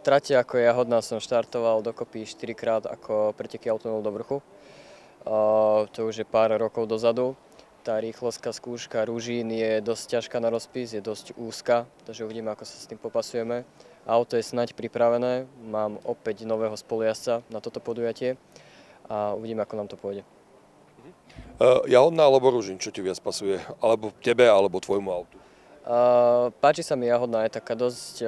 trate ako Jahodná som štartoval dokopy 4-krát ako preteky autonov do vrchu. To už je pár rokov dozadu. Tá rýchlostka skúška Ružín je dosť ťažká na rozpis, je dosť úzka, takže uvidíme, ako sa s tým popasujeme. Auto je snaď pripravené, mám opäť nového spolujazdca na toto podujatie a uvidíme, ako nám to pôjde. Jahodná alebo Ružín, čo ti viac pasuje? Alebo tebe, alebo tvojmu autu? Páči sa mi Jahodná, je taká dosť...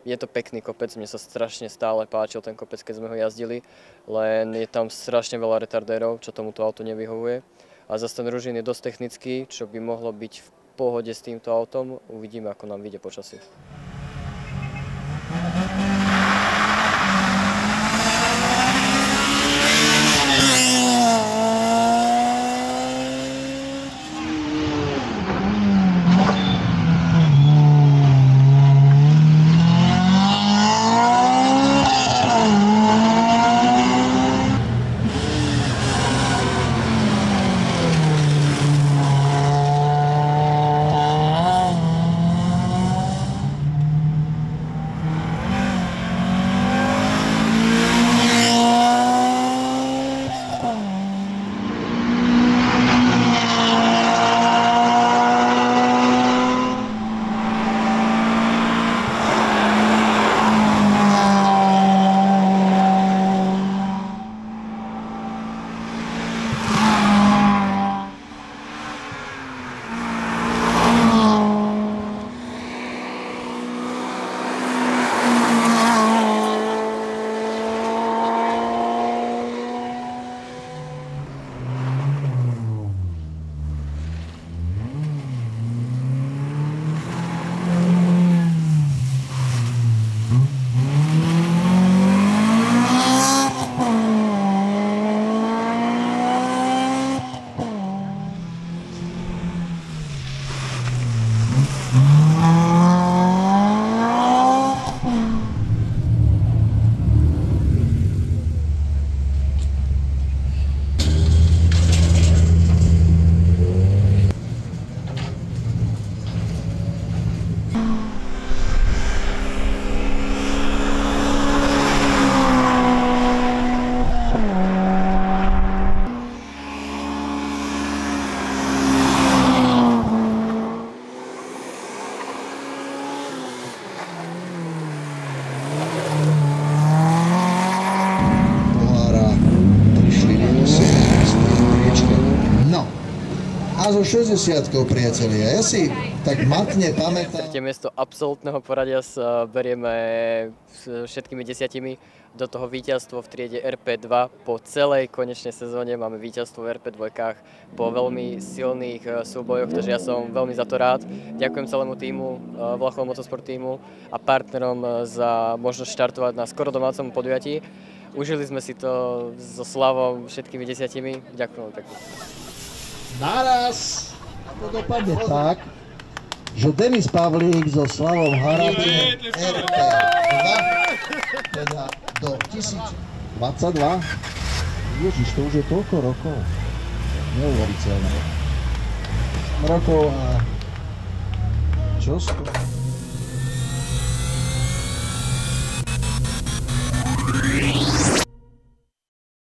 Je to pekný kopec, mne sa strašne stále páčil ten kopec, keď sme ho jazdili, len je tam strašne veľa retardérov, čo tomuto autu nevyhovuje. A zase ten Ružín je dosť technický, čo by mohlo byť v pohode s týmto autom. Uvidíme, ako nám vyjde počasí. A so 60-kou, priatelia, ja si tak matne pamätám. Tretie miesto absolútneho poradia berieme s všetkými 10 do toho víťazstvo v triede RP2 po celej konečnej sezóne. Máme víťazstvo v RP2 po veľmi silných súbojoch, takže ja som veľmi za to rád. Ďakujem celému týmu, Vlachovom Motorsport týmu a partnerom za možnosť štartovať na skoro domácom podujatí. Užili sme si to so Slavom všetkými 10. Ďakujem pekne. Naraz to dopadne tak, že Denis Pavlík so Slavom Harabom RP2 teda do 1022. Ježiš, to už je toľko rokov. Neuveriteľné. Rokov a čo skoro.